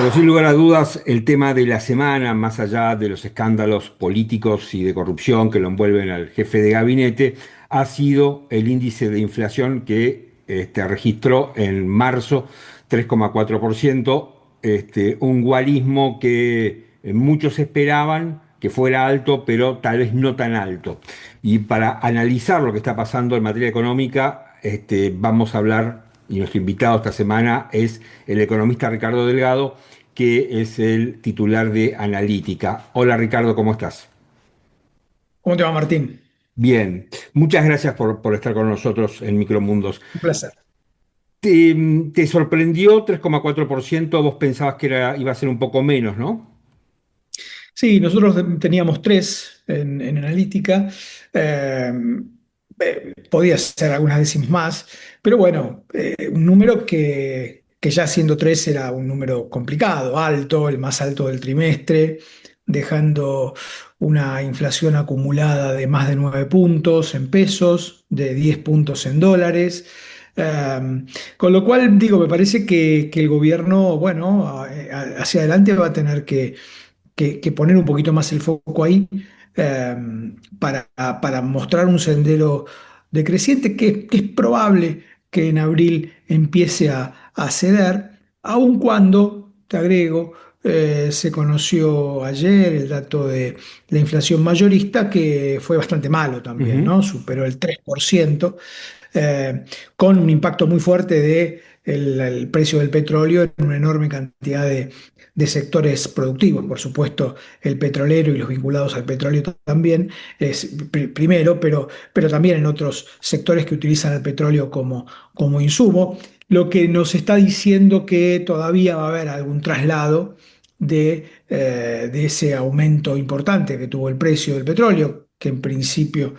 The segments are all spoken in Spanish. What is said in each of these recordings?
Pero sin lugar a dudas, el tema de la semana, más allá de los escándalos políticos y de corrupción que lo envuelven al jefe de gabinete, ha sido el índice de inflación que registró en marzo 3,4%, un guarismo que muchos esperaban que fuera alto, pero tal vez no tan alto. Y para analizar lo que está pasando en materia económica, vamos a hablar, y nuestro invitado esta semana es el economista Ricardo Delgado, que es el titular de Analítica. Hola Ricardo, ¿cómo estás? ¿Cómo te va, Martín? Bien, muchas gracias por estar con nosotros en Micromundos. Un placer. ¿Te sorprendió 3,4%? Vos pensabas que iba a ser un poco menos, ¿no? Sí, nosotros teníamos tres en analítica. Eh, Podía ser algunas décimas más, pero bueno, un número que ya siendo tres era un número complicado, alto, el más alto del trimestre, dejando una inflación acumulada de más de 9 puntos en pesos, de 10 puntos en dólares. Con lo cual, digo, me parece que el gobierno, bueno, hacia adelante va a tener que poner un poquito más el foco ahí, eh, para mostrar un sendero decreciente que es probable que en abril empiece a ceder, aun cuando, te agrego, se conoció ayer el dato de la inflación mayorista, que fue bastante malo también, Ujú. ¿no? Superó el 3%, eh, con un impacto muy fuerte de el precio del petróleo en una enorme cantidad de sectores productivos. Por supuesto, el petrolero y los vinculados al petróleo también es primero, pero también en otros sectores que utilizan el petróleo como insumo, lo que nos está diciendo que todavía va a haber algún traslado de ese aumento importante que tuvo el precio del petróleo, que en principio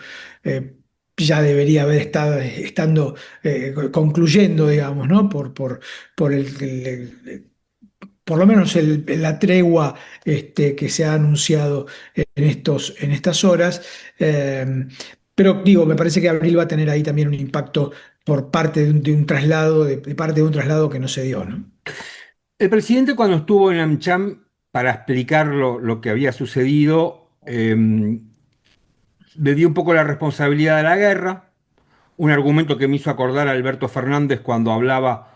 ya debería haber estando concluyendo, digamos, ¿no? Por por lo menos la tregua que se ha anunciado en estas horas. Eh, pero digo, me parece que abril va a tener ahí también un impacto por parte de un traslado, de parte de un traslado que no se dio, ¿no? El presidente cuando estuvo en AmCham para explicar lo que había sucedido, le dio un poco la responsabilidad de la guerra, un argumento que me hizo acordar a Alberto Fernández cuando hablaba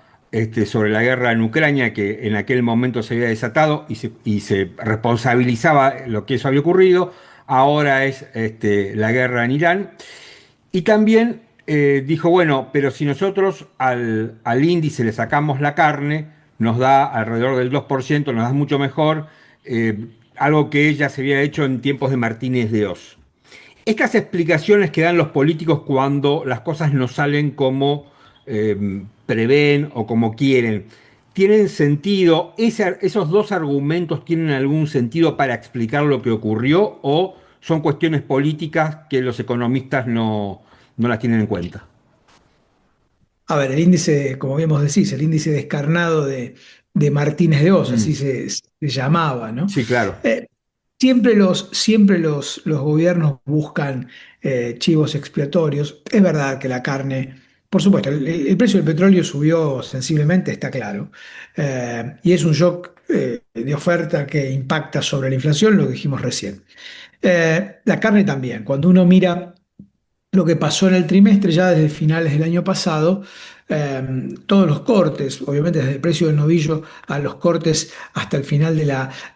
sobre la guerra en Ucrania, que en aquel momento se había desatado y se responsabilizaba lo que eso había ocurrido. Ahora es la guerra en Irán. Y también dijo, bueno, pero si nosotros al índice le sacamos la carne, nos da alrededor del 2%, nos da mucho mejor, algo que ella se había hecho en tiempos de Martínez de Oz. Estas explicaciones que dan los políticos cuando las cosas no salen como prevén o como quieren, ¿tienen sentido? ¿Esos dos argumentos tienen algún sentido para explicar lo que ocurrió o son cuestiones políticas que los economistas no las tienen en cuenta? A ver, el índice, como bien vos decís, el índice descarnado de Martínez de Oz, así Mm, se llamaba, ¿no? sí, claro. Eh, siempre los gobiernos buscan chivos expiatorios. Es verdad que la carne, por supuesto, el precio del petróleo subió sensiblemente, está claro. Y es un shock de oferta que impacta sobre la inflación, lo que dijimos recién. La carne también. Cuando uno mira lo que pasó en el trimestre, ya desde finales del año pasado, todos los cortes, obviamente desde el precio del novillo a los cortes hasta el final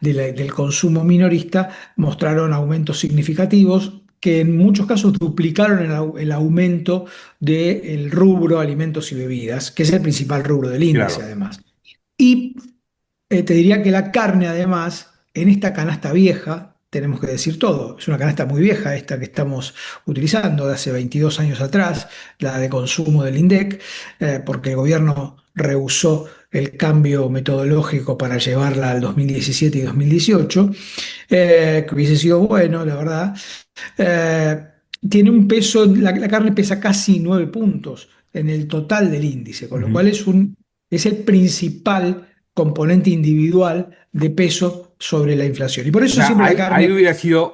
del consumo minorista, mostraron aumentos significativos que en muchos casos duplicaron el aumento del rubro alimentos y bebidas, que es el principal rubro del índice Claro. además. Y te diría que la carne, además, en esta canasta vieja, tenemos que decir todo, es una canasta muy vieja esta que estamos utilizando de hace 22 años atrás, la de consumo del INDEC, porque el gobierno rehusó el cambio metodológico para llevarla al 2017 y 2018, que hubiese sido bueno, la verdad. Eh, Tiene un peso, la carne pesa casi 9 puntos en el total del índice, con lo Ujú. cual es el principal componente individual de peso sobre la inflación. Y por O eso sea, siempre la ahí carne,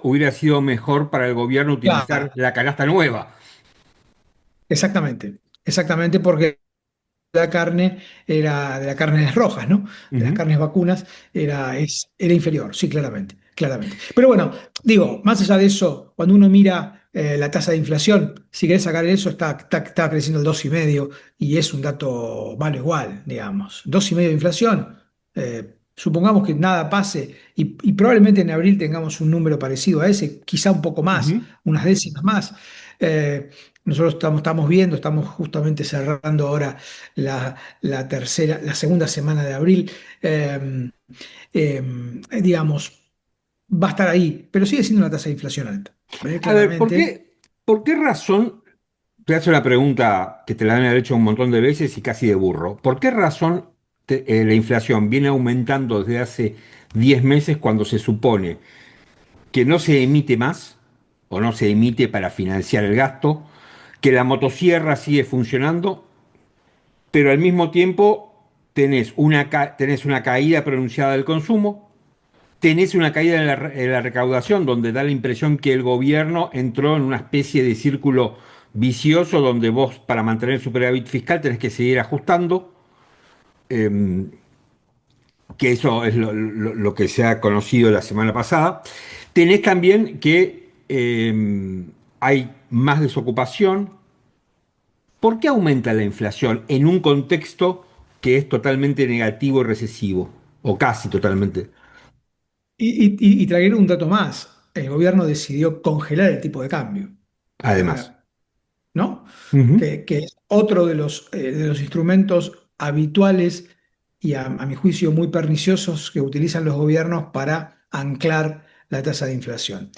hubiera sido mejor para el gobierno utilizar claro, la canasta nueva. exactamente, exactamente porque la carne de las carnes rojas, ¿no? De las Ujú, carnes vacunas, era inferior, sí, claramente, claramente. Pero bueno, digo, más allá de eso, cuando uno mira la tasa de inflación, si querés sacar eso, está creciendo el 2,5 y es un dato malo igual, digamos. 2,5 de inflación. Supongamos que nada pase y probablemente en abril tengamos un número parecido a ese, quizá un poco más, ujú. unas décimas más. Eh, Nosotros estamos viendo, estamos justamente cerrando ahora la segunda semana de abril. Eh, digamos, va a estar ahí, pero sigue siendo una tasa de inflación alta. A ver, Claramente. por qué razón, te hace una pregunta que te la han hecho un montón de veces y casi de burro, ¿por qué razón la inflación viene aumentando desde hace 10 meses cuando se supone que no se emite más o no se emite para financiar el gasto, que la motosierra sigue funcionando, pero al mismo tiempo tenés una caída pronunciada del consumo, tenés una caída en la recaudación, donde da la impresión que el gobierno entró en una especie de círculo vicioso donde vos, para mantener superávit fiscal, tenés que seguir ajustando, eh, que eso es lo que se ha conocido la semana pasada. Tenés también que hay más desocupación. ¿Por qué aumenta la inflación en un contexto que es totalmente negativo y recesivo? O casi totalmente. Y traer un dato más. El gobierno decidió congelar el tipo de cambio. Eh, Además. ¿No? Ujú, Que es otro de los instrumentos habituales y a mi juicio muy perniciosos que utilizan los gobiernos para anclar la tasa de inflación.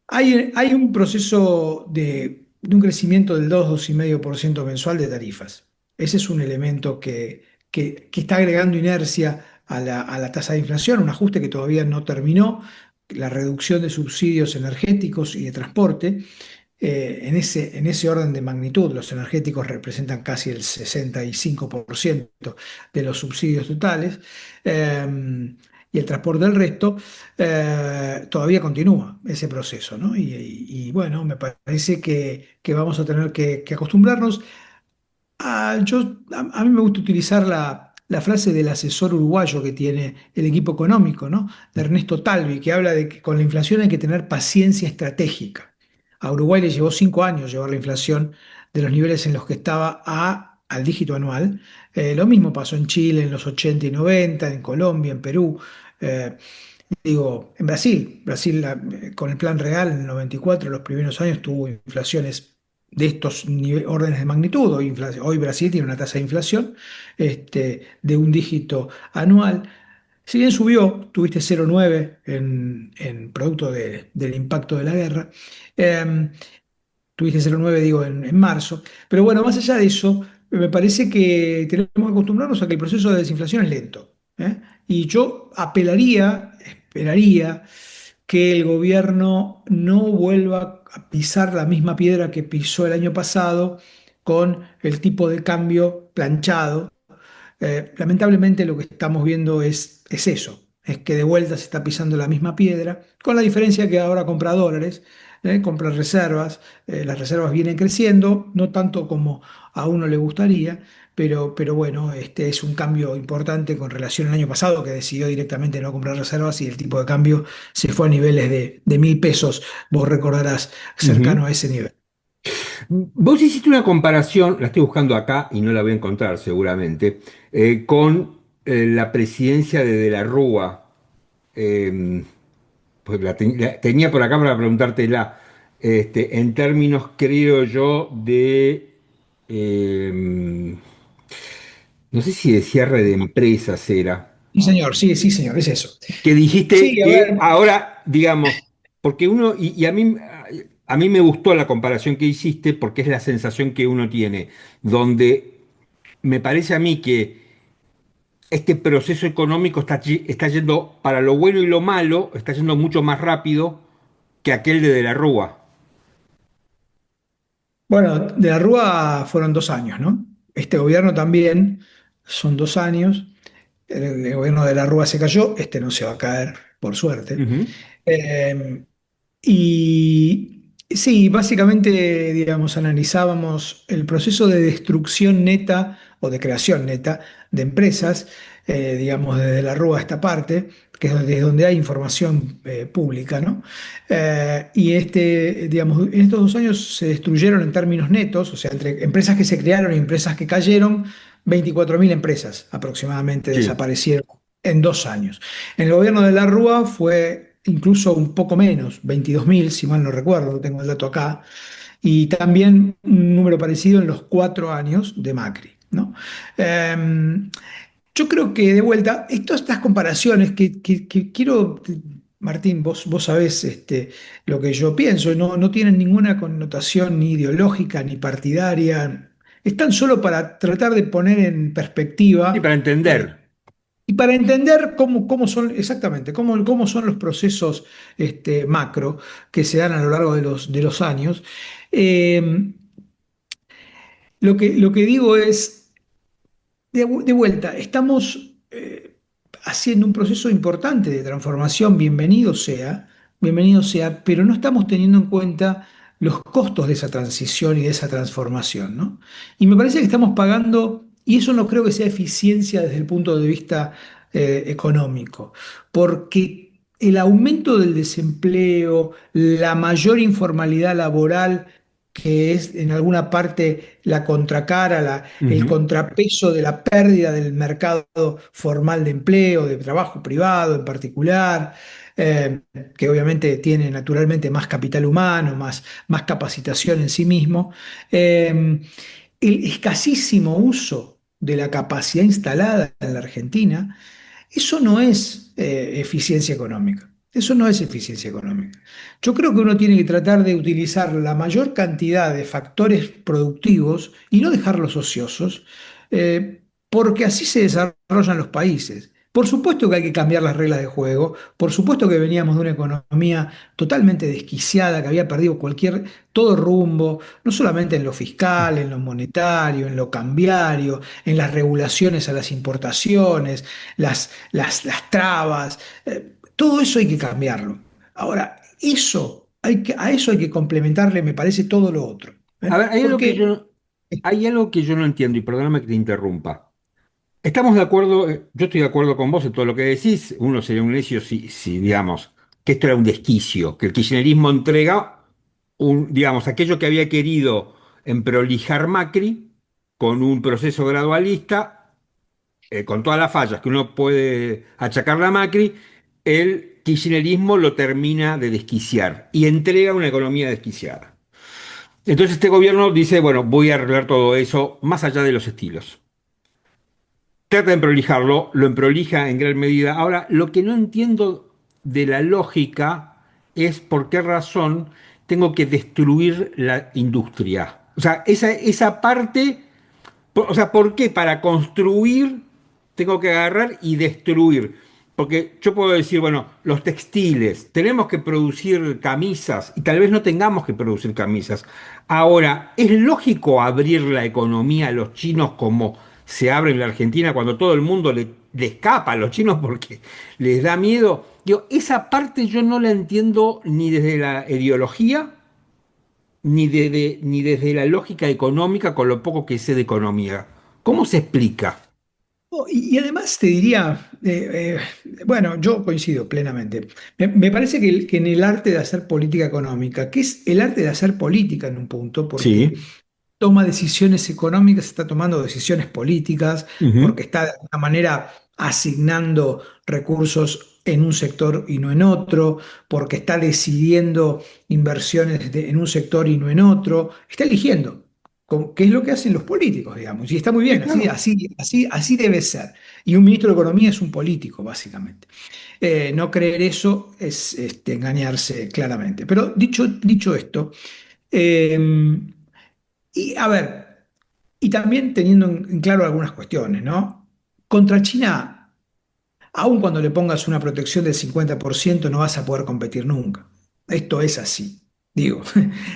Hay un proceso de un crecimiento del 2,5% mensual de tarifas. Ese es un elemento que está agregando inercia a la tasa de inflación, un ajuste que todavía no terminó, la reducción de subsidios energéticos y de transporte. En ese orden de magnitud, los energéticos representan casi el 65% de los subsidios totales, y el transporte del resto. Todavía continúa ese proceso, ¿no? Bueno, me parece que vamos a tener que acostumbrarnos. A mí me gusta utilizar la frase del asesor uruguayo que tiene el equipo económico, ¿no? De Ernesto Talvi, que habla de que con la inflación hay que tener paciencia estratégica. A Uruguay le llevó 5 años llevar la inflación de los niveles en los que estaba al dígito anual. Lo mismo pasó en Chile en los 80 y 90, en Colombia, en Perú. Eh, Digo, en Brasil con el Plan Real en el 94, los primeros años tuvo inflaciones de estos órdenes de magnitud. Hoy Brasil tiene una tasa de inflación de un dígito anual. Si bien subió, tuviste 0,9 en producto del impacto de la guerra. eh, Tuviste 0,9, digo, en marzo. Pero bueno, más allá de eso, me parece que tenemos que acostumbrarnos a que el proceso de desinflación es lento. ¿Eh? Y yo esperaría que el gobierno no vuelva a pisar la misma piedra que pisó el año pasado con el tipo de cambio planchado. Lamentablemente lo que estamos viendo es eso, es que de vuelta se está pisando la misma piedra, con la diferencia que ahora compra dólares, compra reservas. Las reservas vienen creciendo, no tanto como a uno le gustaría, pero bueno, este es un cambio importante con relación al año pasado, que decidió directamente no comprar reservas y el tipo de cambio se fue a niveles de 1.000 pesos, vos recordarás, ujú. cercano a ese nivel. Vos hiciste una comparación, la estoy buscando acá y no la voy a encontrar seguramente, con la presidencia de la Rúa. Eh, pues la tenía por acá para preguntártela. En términos, creo yo, eh, no sé si de cierre de empresas era. Sí, señor, sí, señor, es eso. Que dijiste Sí, a que ver. ahora, digamos, porque uno, y a mí me gustó la comparación que hiciste porque es la sensación que uno tiene, donde me parece a mí que este proceso económico está yendo para lo bueno y lo malo, está yendo mucho más rápido que aquel de la Rúa. Bueno, de la Rúa fueron 2 años, ¿no? Este gobierno también son 2 años. El gobierno de la Rúa se cayó, no se va a caer, por suerte. Ujú, Eh, y Sí, básicamente, digamos, analizábamos el proceso de destrucción neta o de creación neta de empresas, digamos, desde la Rúa a esta parte, que es desde donde hay información pública, ¿no? Y digamos, en estos 2 años se destruyeron en términos netos, o sea, entre empresas que se crearon y empresas que cayeron, 24.000 empresas aproximadamente Sí. desaparecieron en 2 años. En el gobierno de la Rúa fue incluso un poco menos, 22.000, si mal no recuerdo, tengo el dato acá, y también un número parecido en los 4 años de Macri, ¿no? Yo creo que de vuelta, todas estas comparaciones que quiero, Martín, vos sabés lo que yo pienso, no tienen ninguna connotación ni ideológica ni partidaria, están solo para tratar de poner en Y perspectiva para entender. y para entender cómo son exactamente, cómo son los procesos macro que se dan a lo largo de los años. Eh, lo que digo es, de vuelta, estamos haciendo un proceso importante de transformación, bienvenido sea, pero no estamos teniendo en cuenta los costos de esa transición y de esa transformación, ¿no? Y me parece que estamos pagando, y eso no creo que sea eficiencia desde el punto de vista económico, porque el aumento del desempleo, la mayor informalidad laboral, que es en alguna parte la contracara, el Ujú. contrapeso de la pérdida del mercado formal de empleo, de trabajo privado en particular, eh, que obviamente tiene naturalmente más capital humano, más capacitación en sí mismo, el escasísimo uso de la capacidad instalada en la Argentina, eso no es eficiencia económica. Eso no es eficiencia económica. Yo creo que uno tiene que tratar de utilizar la mayor cantidad de factores productivos y no dejarlos ociosos, porque así se desarrollan los países. Por supuesto que hay que cambiar las reglas de juego, por supuesto que veníamos de una economía totalmente desquiciada, que había perdido todo rumbo, no solamente en lo fiscal, en lo monetario, en lo cambiario, en las regulaciones a las importaciones, las trabas, todo eso hay que cambiarlo. Ahora, a eso hay que complementarle, me parece, todo lo otro. A ver, Porque hay algo que yo no entiendo, y perdóname que te interrumpa. Estamos de acuerdo, yo estoy de acuerdo con vos en todo lo que decís. Uno sería un necio si digamos, que esto era un desquicio, que el kirchnerismo entrega digamos, aquello que había querido emprolijar Macri con un proceso gradualista, con todas las fallas que uno puede achacarle a Macri, el kirchnerismo lo termina de desquiciar y entrega una economía desquiciada. Entonces este gobierno dice, bueno, voy a arreglar todo eso más allá de los estilos. Trata de emprolijarlo, lo emprolija en gran medida. Ahora, lo que no entiendo de la lógica es por qué razón tengo que destruir la industria. O sea, esa parte, o sea, ¿por qué para construir tengo que agarrar y destruir? Porque yo puedo decir, bueno, los textiles, tenemos que producir camisas y tal vez no tengamos que producir camisas. Ahora, ¿es lógico abrir la economía a los chinos como se abre en la Argentina cuando todo el mundo le escapa a los chinos porque les da miedo? Digo, esa parte yo no la entiendo ni desde la ideología ni desde la lógica económica con lo poco que sé de economía. ¿Cómo se explica? oh, y además te diría, bueno, yo coincido plenamente. Me parece que en el arte de hacer política económica, que es el arte de hacer política en un punto, porque Sí. toma decisiones económicas, está tomando decisiones políticas, Ujú. porque está de alguna manera asignando recursos en un sector y no en otro, porque está decidiendo inversiones en un sector y no en otro, está eligiendo, qué es lo que hacen los políticos, digamos, y está muy Sí, bien, claro. así debe ser. Y un ministro de Economía es un político, básicamente. No creer eso es engañarse claramente. Pero dicho esto, eh, y a ver, y también teniendo en claro algunas cuestiones, ¿no? Contra China, aun cuando le pongas una protección del 50%, no vas a poder competir nunca. Esto es así, digo,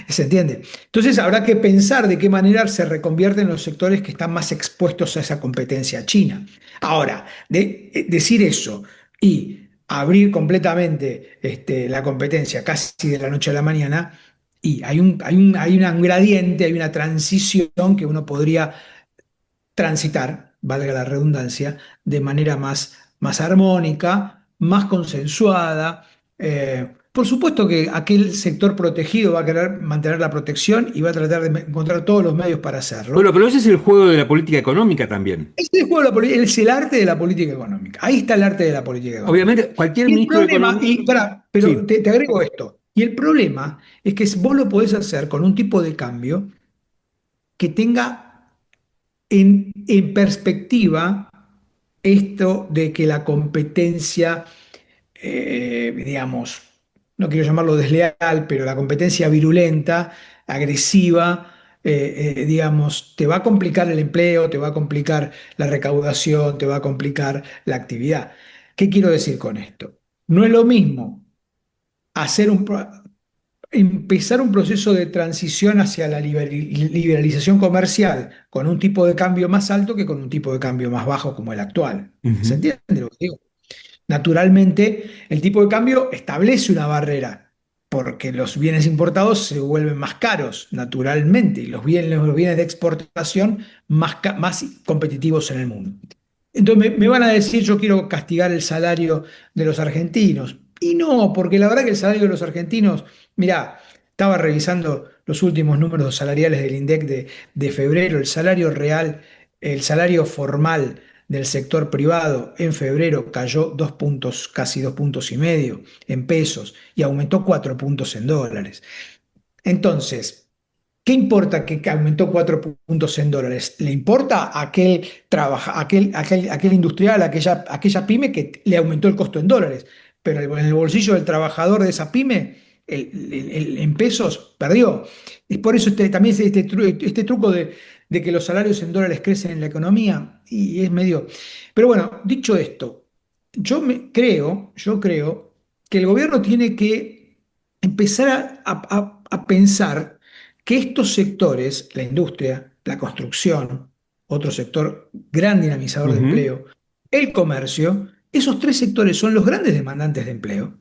¿se entiende? Entonces habrá que pensar de qué manera se reconvierten los sectores que están más expuestos a esa competencia china. Ahora, decir eso y abrir completamente la competencia casi de la noche a la mañana, Y hay un gradiente, hay una transición que uno podría transitar, valga la redundancia, de manera más armónica, más consensuada. Por supuesto que aquel sector protegido va a querer mantener la protección y va a tratar de encontrar todos los medios para hacerlo. Bueno, pero ese es el juego de la política económica también. Este juego de es el arte de la política económica. Ahí está el arte de la política económica. Obviamente, cualquier Y el ministro de problema, Economía, pero sí, te agrego esto, y el problema es que vos lo podés hacer con un tipo de cambio que tenga en perspectiva esto de que la competencia, digamos, no quiero llamarlo desleal, pero la competencia virulenta, agresiva, digamos, te va a complicar el empleo, te va a complicar la recaudación, te va a complicar la actividad. ¿Qué quiero decir con esto? No es lo mismo hacer empezar un proceso de transición hacia la liberalización comercial con un tipo de cambio más alto que con un tipo de cambio más bajo como el actual. ¿Se ujú, entiende lo que digo? Naturalmente, el tipo de cambio establece una barrera, porque los bienes importados se vuelven más caros, naturalmente, y los bienes de exportación más competitivos en el mundo. Entonces me van a decir, yo quiero castigar el salario de los argentinos. Y no, porque la verdad que el salario de los argentinos, mirá, estaba revisando los últimos números salariales del INDEC de febrero, el salario real, el salario formal del sector privado en febrero cayó 2 puntos, casi 2 puntos y medio en pesos y aumentó 4 puntos en dólares. Entonces, ¿qué importa que aumentó 4 puntos en dólares? ¿Le importa a aquel industrial, aquella pyme que le aumentó el costo en dólares? Pero en el bolsillo del trabajador de esa pyme, en pesos, perdió. Es por eso también este truco de que los salarios en dólares crecen en la economía y es medio... Pero bueno, dicho esto, yo creo que el gobierno tiene que empezar a pensar que estos sectores, la industria, la construcción, otro sector gran dinamizador de ujú, empleo, el comercio, esos tres sectores son los grandes demandantes de empleo,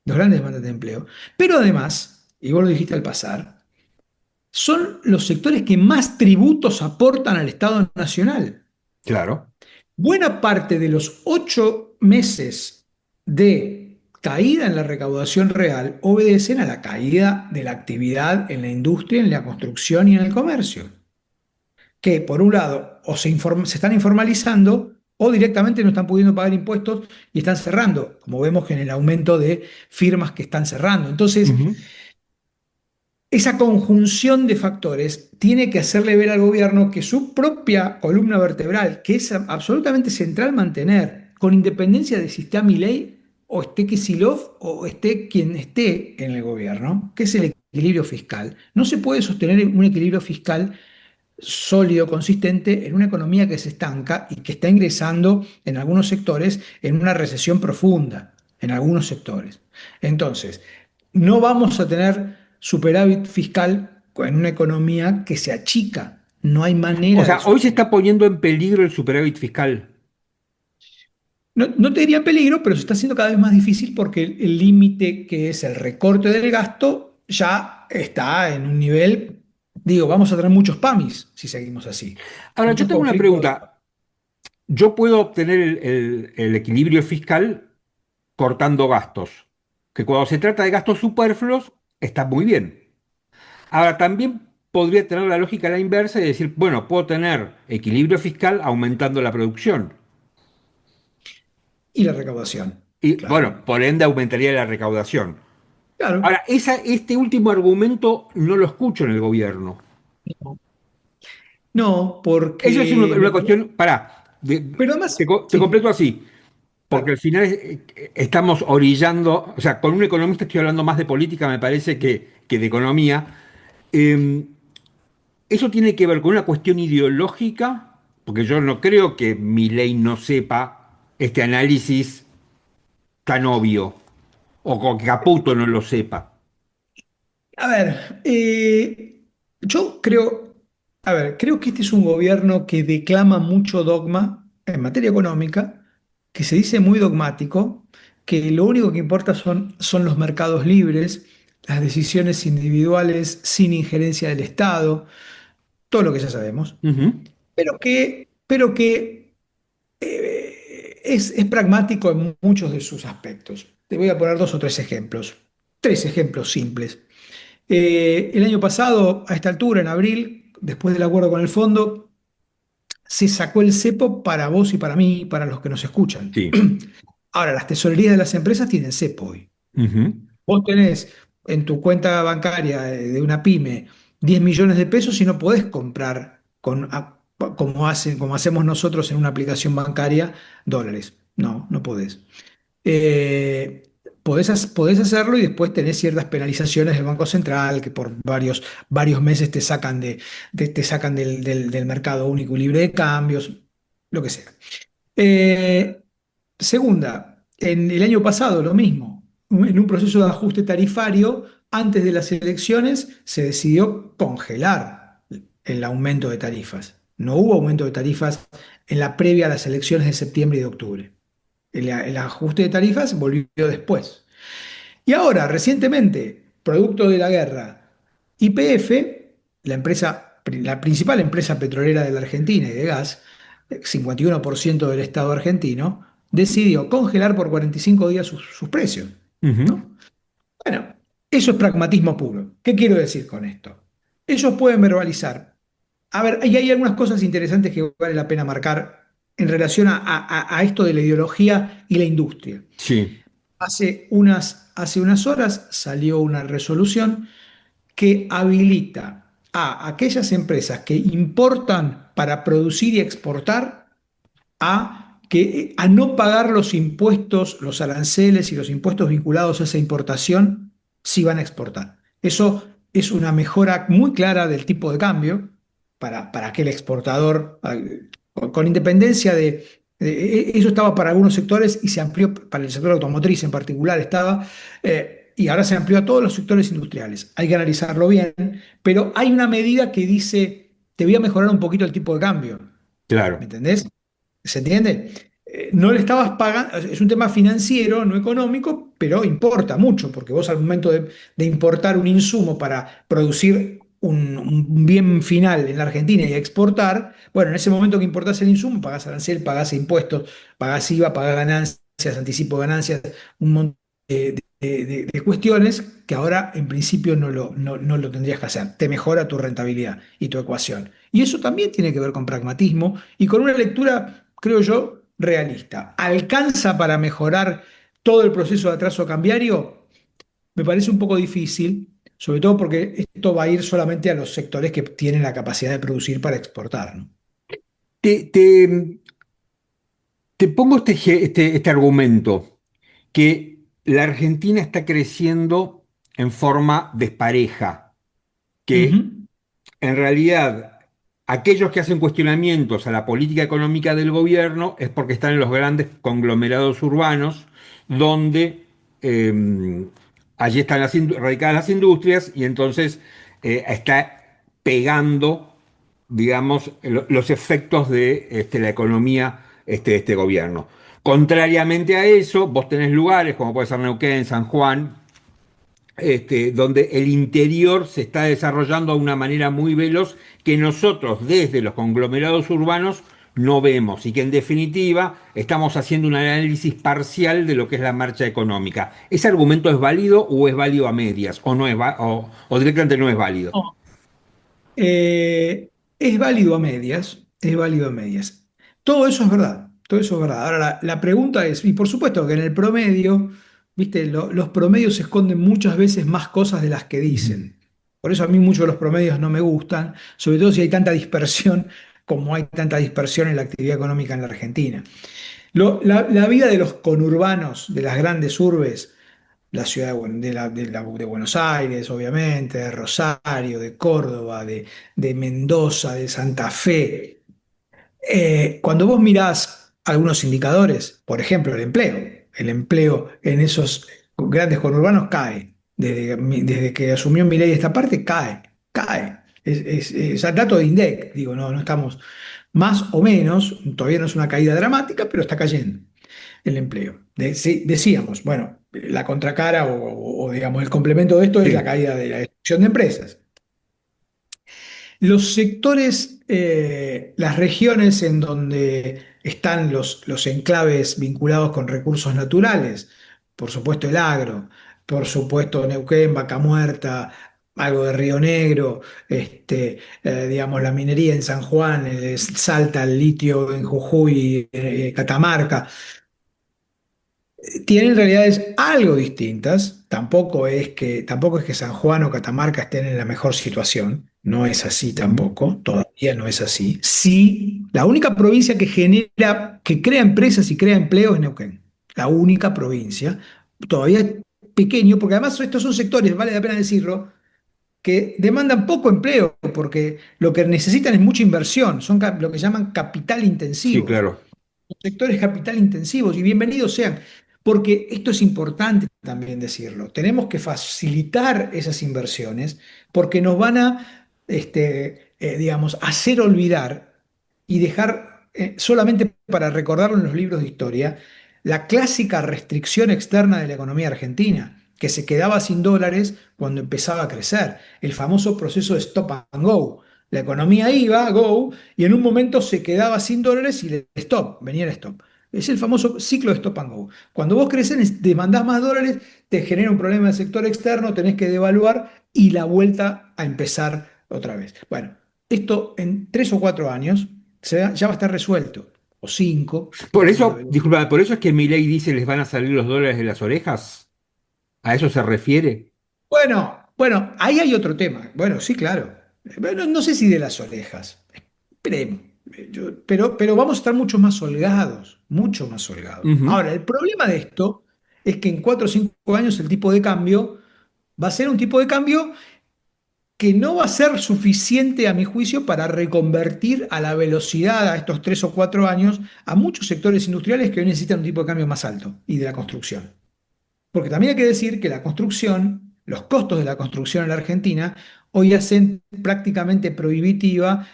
los grandes demandantes de empleo, pero además, y vos lo dijiste al pasar, son los sectores que más tributos aportan al Estado Nacional. claro. Buena parte de los 8 meses de caída en la recaudación real obedecen a la caída de la actividad en la industria, en la construcción y en el comercio, que por un lado o se están informalizando o directamente no están pudiendo pagar impuestos y están cerrando, como vemos en el aumento de firmas que están cerrando. Entonces, Ujú. esa conjunción de factores tiene que hacerle ver al gobierno que su propia columna vertebral, que es absolutamente central mantener, con independencia de si está Milei o esté Kicillof o esté quien esté en el gobierno, que es el equilibrio fiscal. No se puede sostener un equilibrio fiscal sólido, consistente, en una economía que se estanca y que está ingresando en algunos sectores en una recesión profunda, en algunos sectores. Entonces, no vamos a tener superávit fiscal en una economía que se achica. No hay O manera de sea, hoy se sostener. está poniendo en peligro el superávit fiscal. No, no te diría en peligro, pero se está haciendo cada vez más difícil porque el límite que es el recorte del gasto ya está en un nivel, digo, vamos a tener muchos PAMIs si seguimos así. Ahora, yo Muchos tengo una conflictos. pregunta. Yo puedo obtener el equilibrio fiscal cortando gastos, que cuando se trata de gastos superfluos está muy bien. Ahora, también podría tener la lógica a la inversa y decir, bueno, puedo tener equilibrio fiscal aumentando la producción. Y la recaudación, Y claro. bueno, por ende aumentaría la recaudación. Claro. Ahora, este último argumento no lo escucho en el gobierno. No, Eso es porque una cuestión, pará, pero además, te sí, completo así, porque claro. al final estamos orillando, o sea, con un economista estoy hablando más de política, me parece, que de economía. Eh, Eso tiene que ver con una cuestión ideológica, porque yo no creo que Milei no sepa este análisis tan obvio, o que Caputo no lo sepa. A ver, yo creo, a ver, creo que este es un gobierno que declama mucho dogma en materia económica, que se dice muy dogmático, que lo único que importa son los mercados libres, las decisiones individuales sin injerencia del Estado, todo lo que ya sabemos, Ujú. pero que es pragmático en muchos de sus aspectos. Te voy a poner dos o tres ejemplos simples. El año pasado, a esta altura, en abril, después del acuerdo con el fondo, se sacó el cepo para vos y para mí, para los que nos escuchan. Sí. Ahora, las tesorerías de las empresas tienen cepo hoy. Ujú. Vos tenés en tu cuenta bancaria de una pyme 10 millones de pesos y no podés comprar como hacemos nosotros en una aplicación bancaria dólares. No, no podés. Eh, podés hacerlo y después tenés ciertas penalizaciones del Banco Central que por varios meses te sacan te sacan del mercado único y libre de cambios, lo que sea. Eh, Segunda, en el año pasado lo mismo, en un proceso de ajuste tarifario, antes de las elecciones se decidió congelar el aumento de tarifas. No hubo aumento de tarifas en la previa a las elecciones de septiembre y de octubre. El ajuste de tarifas volvió después. Y ahora, recientemente, producto de la guerra, YPF, la principal empresa petrolera de la Argentina y de gas, 51% del Estado argentino, decidió congelar por 45 días sus precios, Ujú. ¿no? Bueno, eso es pragmatismo puro. ¿Qué quiero decir con esto? Ellos pueden verbalizar. A ver, y hay algunas cosas interesantes que vale la pena marcar en relación a esto de la ideología y la industria. Sí. Hace unas horas salió una resolución que habilita a aquellas empresas que importan para producir y exportar a no pagar los impuestos, los aranceles y los impuestos vinculados a esa importación si van a exportar. Eso es una mejora muy clara del tipo de cambio para aquel exportador, con independencia eso estaba para algunos sectores y se amplió para el sector automotriz en particular estaba, y ahora se amplió a todos los sectores industriales. Hay que analizarlo bien, pero hay una medida que dice, te voy a mejorar un poquito el tipo de cambio. ¿Me Claro. entendés? ¿Se entiende? No le estabas pagando, es un tema financiero, no económico, pero importa mucho, porque vos al momento de importar un insumo para producir un bien final en la Argentina y exportar, bueno, en ese momento que importás el insumo, pagás arancel, pagás impuestos, pagás IVA, pagás ganancias, anticipo de ganancias, un montón de cuestiones que ahora en principio no lo tendrías que hacer. Te mejora tu rentabilidad y tu ecuación. Y eso también tiene que ver con pragmatismo y con una lectura, creo yo, realista. ¿Alcanza para mejorar todo el proceso de atraso cambiario? Me parece un poco difícil, sobre todo porque esto va a ir solamente a los sectores que tienen la capacidad de producir para exportar, ¿no? Te, te- te pongo este argumento, que la Argentina está creciendo en forma despareja, que Ujú. en realidad aquellos que hacen cuestionamientos a la política económica del gobierno es porque están en los grandes conglomerados urbanos, donde allí están radicadas las industrias y entonces está pegando, digamos, los efectos de la economía de este gobierno. Contrariamente a eso, vos tenés lugares como puede ser Neuquén, San Juan, donde el interior se está desarrollando de una manera muy veloz que nosotros desde los conglomerados urbanos no vemos y que en definitiva estamos haciendo un análisis parcial de lo que es la marcha económica. ¿Ese argumento es válido o es válido a medias o no o directamente no es válido? Es válido a medias, es válido a medias. Todo eso es verdad, todo eso es verdad. Ahora la pregunta es, y por supuesto que en el promedio, viste, los promedios esconden muchas veces más cosas de las que Ujú. dicen. Por eso a mí muchos de los promedios no me gustan, sobre todo si hay tanta dispersión como hay tanta dispersión en la actividad económica en la Argentina. La vida de los conurbanos, de las grandes urbes, la ciudad de Buenos Aires, obviamente, de Rosario, de Córdoba, de Mendoza, de Santa Fe. Cuando vos mirás algunos indicadores, por ejemplo, el empleo en esos grandes conurbanos cae. Desde que asumió Milei esta parte, cae. Es dato de INDEC, digo, no estamos más o menos, todavía no es una caída dramática, pero está cayendo el empleo. Sí, decíamos, bueno. la contracara digamos, el complemento de esto es la Sí, caída de la destrucción de empresas. Los sectores, las regiones en donde están los enclaves vinculados con recursos naturales, por supuesto el agro, por supuesto Neuquén, Vaca Muerta, algo de Río Negro, digamos la minería en San Juan, el Salta, el litio en Jujuy, Catamarca, tienen realidades algo distintas. Tampoco es que San Juan o Catamarca estén en la mejor situación. No es así ujú, tampoco. Todavía no es así. Sí, la única provincia que genera, que crea empresas y crea empleo es Neuquén. La única provincia. Todavía es pequeño, porque además estos son sectores, vale la pena decirlo, que demandan poco empleo, porque lo que necesitan es mucha inversión. Son lo que llaman capital sí, intensivos, claro. sectores capital intensivos, y bienvenidos sean, porque esto es importante también decirlo. Tenemos que facilitar esas inversiones porque nos van a, digamos, hacer olvidar y dejar, solamente para recordarlo en los libros de historia, la clásica restricción externa de la economía argentina, que se quedaba sin dólares cuando empezaba a crecer, el famoso proceso de stop and go. La economía iba, go, y en un momento se quedaba sin dólares y el stop, venía el stop. Es el famoso ciclo de stop and go. Cuando vos creces, demandás más dólares, te genera un problema del sector externo, tenés que devaluar y la vuelta a empezar otra vez. Bueno, esto en 3 o 4 años ya va a estar resuelto, o 5, Por depende de la eso, velocidad. disculpa, por eso es que Milei dice les van a salir los dólares de las orejas. ¿A eso se refiere? Bueno, ahí hay otro tema. Bueno, sí, claro. Bueno, no sé si de las orejas. Esperemos. Pero vamos a estar mucho más holgados, mucho más holgados. Ujú. Ahora, el problema de esto es que en 4 o 5 años el tipo de cambio va a ser un tipo de cambio que no va a ser suficiente, a mi juicio, para reconvertir a la velocidad a estos 3 o 4 años a muchos sectores industriales que hoy necesitan un tipo de cambio más alto y de la construcción. Porque también hay que decir que la construcción, los costos de la construcción en la Argentina, hoy hacen prácticamente prohibitiva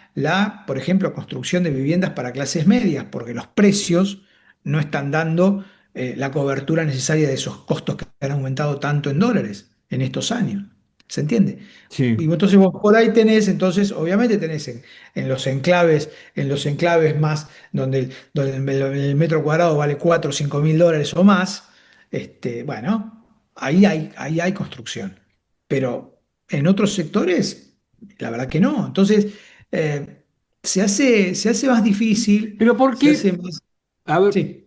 por ejemplo, construcción de viviendas para clases medias, porque los precios no están dando la cobertura necesaria de esos costos que han aumentado tanto en dólares en estos años. ¿Se entiende? Y Sí. entonces vos por ahí tenés, entonces obviamente tenés en los enclaves más, donde el metro cuadrado vale 4 o 5 mil dólares o más, bueno, ahí hay construcción. Pero en otros sectores, la verdad que no. Entonces, eh, se hace más difícil, Pero ¿por se hace qué? más. A ver, Sí.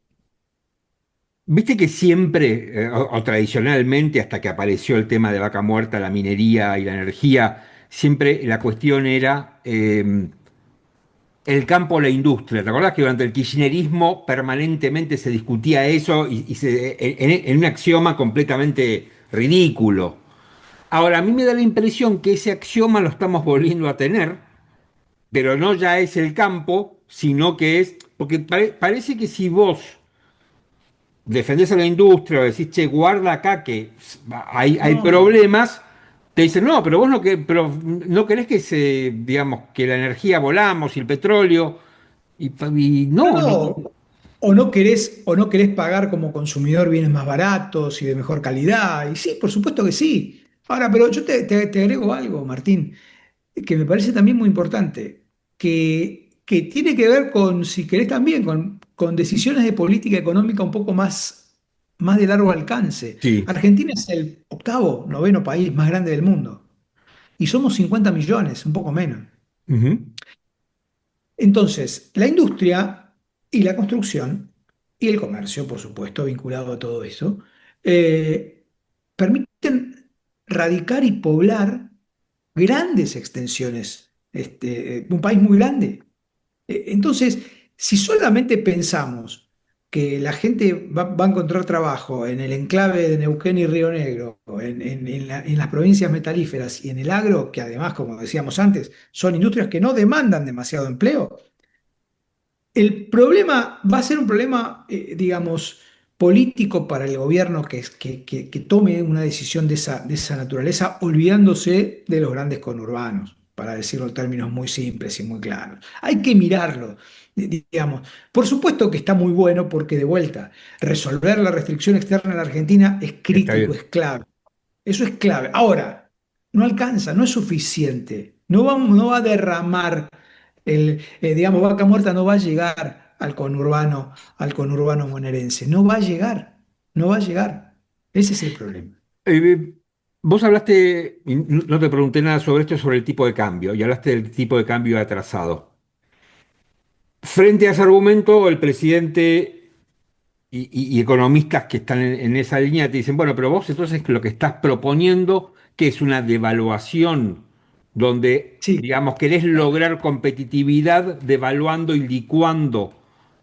viste que siempre, o tradicionalmente, hasta que apareció el tema de Vaca Muerta, la minería y la energía, siempre la cuestión era el campo o la industria. ¿Te acordás que durante el kirchnerismo permanentemente se discutía eso en un axioma completamente ridículo? Ahora, a mí me da la impresión que ese axioma lo estamos volviendo a tener, pero no ya es el campo, sino que es, porque parece que si vos defendés a la industria o decís, che, guarda acá que hay No, problemas, te dicen, no, pero vos pero no querés que digamos, que la energía volamos y el petróleo, y no, no, no. no. O no querés pagar como consumidor bienes más baratos y de mejor calidad. Y sí, por supuesto que sí. Ahora, pero yo te agrego algo, Martín, que me parece también muy importante, que tiene que ver con, si querés también, con decisiones de política económica un poco más de largo alcance. Sí. Argentina es el octavo, noveno país más grande del mundo y somos 50 millones, un poco menos. Ujú. Entonces, la industria y la construcción y el comercio, por supuesto, vinculado a todo eso, eh, permiten radicar y poblar grandes extensiones, un país muy grande. Entonces, si solamente pensamos que la gente va a encontrar trabajo en el enclave de Neuquén y Río Negro, en las provincias metalíferas y en el agro, que además, como decíamos antes, son industrias que no demandan demasiado empleo, el problema va a ser un problema, digamos, político para el gobierno que tome una decisión de esa naturaleza, olvidándose de los grandes conurbanos. para decirlo en términos muy simples y muy claros. Hay que mirarlo, digamos. Por supuesto que está muy bueno porque de vuelta, resolver la restricción externa en la Argentina es Está crítico, bien. es clave. Eso es clave. Ahora, no alcanza, no es suficiente. No va a derramar digamos, Vaca Muerta no va a llegar al conurbano bonaerense. No va a llegar, no va a llegar. Ese es el problema. Eh, Vos hablaste, y no te pregunté nada sobre esto, sobre el tipo de cambio, y hablaste del tipo de cambio atrasado. Frente a ese argumento, el presidente y economistas que están en esa línea te dicen, bueno, pero vos entonces lo que estás proponiendo, que es una devaluación, donde, Sí, digamos, querés lograr competitividad devaluando y licuando,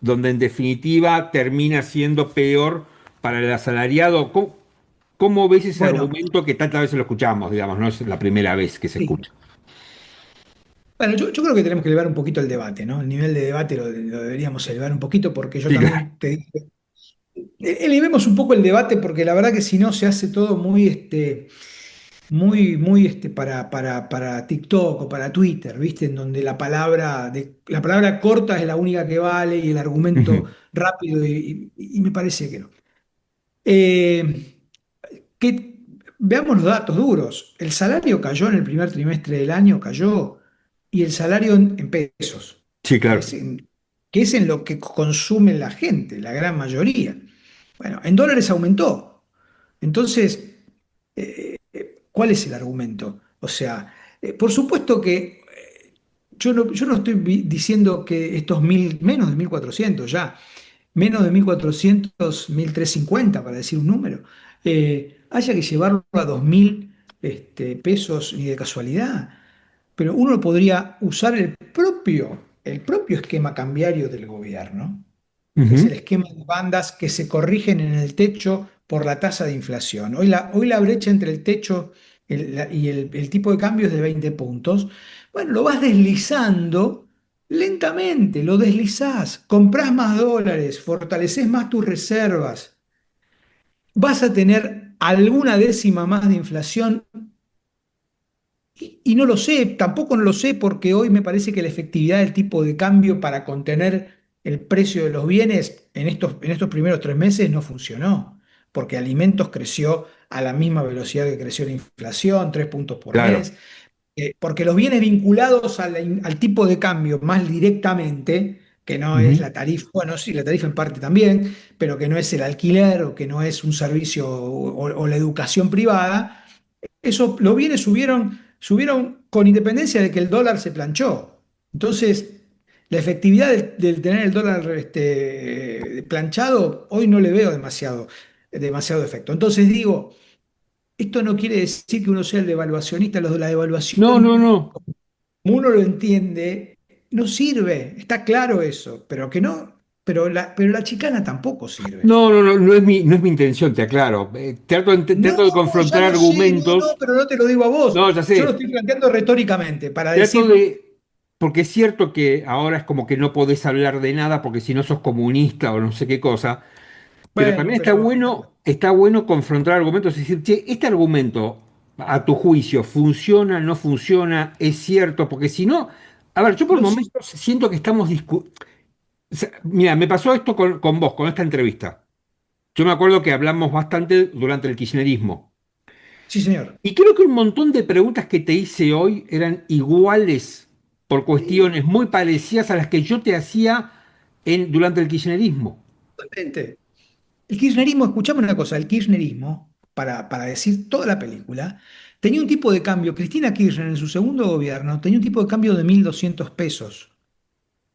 donde en definitiva termina siendo peor para el asalariado. ¿Cómo ves ese bueno, argumento que tantas veces lo escuchamos, digamos, no es la primera vez que se sí. escucha? Bueno, yo creo que tenemos que elevar un poquito el debate, ¿no? El nivel de debate lo deberíamos elevar un poquito porque yo Sí, claro. también te dije, elevemos un poco el debate porque la verdad que si no se hace todo muy, muy para TikTok o para Twitter, ¿viste? En donde la palabra corta es la única que vale y el argumento Ujú. rápido y me parece que no. Eh, Veamos los datos duros. El salario cayó en el primer trimestre del año, cayó, y el salario en pesos, Sí, que claro. es que es en lo que consume la gente, la gran mayoría. Bueno, en dólares aumentó. Entonces, ¿cuál es el argumento? O sea, por supuesto que yo no estoy diciendo que estos menos de 1.400 ya, menos de 1.400, 1.350 para decir un número, haya que llevarlo a 2.000 pesos ni de casualidad. Pero uno podría usar el propio esquema cambiario del gobierno, que es el Ujú. esquema de bandas que se corrigen en el techo por la tasa de inflación. Hoy la brecha entre el techo y el tipo de cambio es de 20 puntos. Bueno, lo vas deslizando lentamente, lo deslizás, comprás más dólares, fortaleces más tus reservas, vas a tener alguna décima más de inflación y no lo sé, tampoco no lo sé porque hoy me parece que la efectividad del tipo de cambio para contener el precio de los bienes en estos primeros 3 meses no funcionó, porque alimentos creció a la misma velocidad que creció la inflación, 3 puntos por Claro. mes, porque los bienes vinculados al tipo de cambio más directamente, que no es Ujú. la tarifa, bueno, sí, la tarifa en parte también, pero que no es el alquiler o que no es un servicio o la educación privada, los bienes subieron con independencia de que el dólar se planchó. Entonces, la efectividad del tener el dólar planchado, hoy no le veo demasiado efecto. Entonces digo, esto no quiere decir que uno sea el devaluacionista, la No, no, devaluación, no. como uno lo entiende, no sirve, está claro eso, pero que no, pero la chicana tampoco sirve. No, no, no, no es mi intención, te aclaro. No, Trato de confrontar ya lo sé, no, no, argumentos. pero no te lo digo a vos. No, ya Yo lo sé. estoy planteando retóricamente para Trato decir, de. Porque es cierto que ahora es como que no podés hablar de nada porque si no sos comunista o no sé qué cosa. Pero bueno, también pero está bueno confrontar argumentos y decir, che, este argumento, a tu juicio, funciona, no funciona, es cierto, porque si no, a ver, yo por los, momentos siento que estamos discutiendo. Mira, me pasó esto con vos, con esta entrevista. Yo me acuerdo que hablamos bastante durante el kirchnerismo. sí, señor. Y creo que un montón de preguntas que te hice hoy eran iguales por Sí, cuestiones muy parecidas a las que yo te hacía durante el kirchnerismo. totalmente. El kirchnerismo, escuchame una cosa, el kirchnerismo, para decir toda la película, tenía un tipo de cambio, Cristina Kirchner en su segundo gobierno tenía un tipo de cambio de 1.200 pesos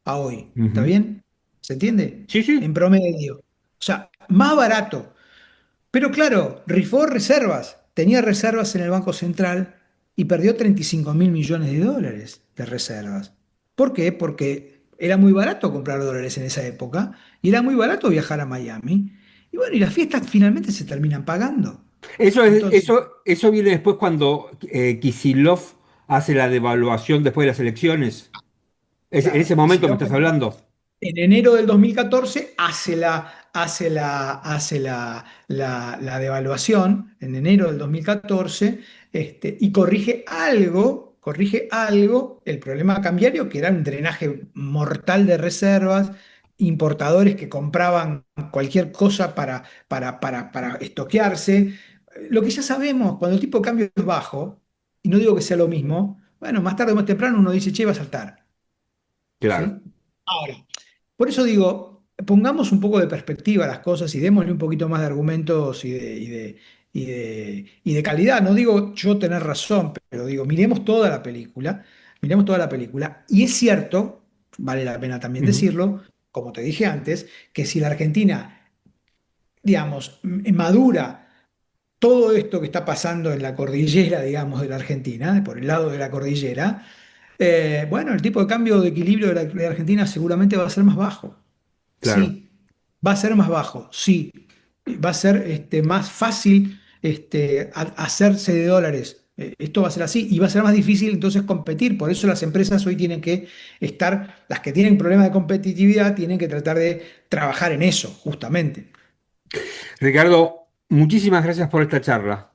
a hoy, ¿está Ujú. bien? ¿Se entiende? Sí, En sí. promedio. O sea, más barato. Pero claro, rifó reservas, tenía reservas en el Banco Central y perdió 35.000 millones de dólares de reservas. ¿Por qué? Porque era muy barato comprar dólares en esa época y era muy barato viajar a Miami. Y bueno, y las fiestas finalmente se terminan pagando. Entonces, Eso viene después cuando Kicillof hace la devaluación después de las elecciones. En ese claro, momento me estás hablando. en enero del 2014 hace la devaluación, en enero del 2014, y corrige algo corrige algo el problema cambiario, que era un drenaje mortal de reservas, importadores que compraban cualquier cosa para estoquearse. Lo que ya sabemos, cuando el tipo de cambio es bajo, y no digo que sea lo mismo, bueno, más tarde o más temprano uno dice, che, va a saltar. Claro. ¿Sí? Ahora, por eso digo, pongamos un poco de perspectiva a las cosas y démosle un poquito más de argumentos y de calidad. No digo yo tener razón, pero digo, miremos toda la película. Y es cierto, vale la pena también Ujú. decirlo, como te dije antes, que si la Argentina, digamos, madura todo esto que está pasando en la cordillera, digamos, de la Argentina, por el lado de la cordillera, bueno, el tipo de cambio de equilibrio de la Argentina seguramente va a ser más bajo. Claro. Sí, va a ser más bajo, sí. Va a ser más fácil hacerse de dólares. Esto va a ser así y va a ser más difícil entonces competir. Por eso las empresas hoy tienen que estar, las que tienen problemas de competitividad, tienen que tratar de trabajar en eso, justamente. Ricardo, muchísimas gracias por esta charla.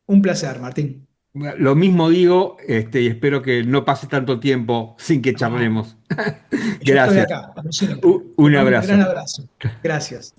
Un placer, Martín. Lo mismo digo, y espero que no pase tanto tiempo sin que No, charlemos. yo estoy Gracias. acá, como siempre. Te Un mando un gran abrazo. abrazo. Gracias.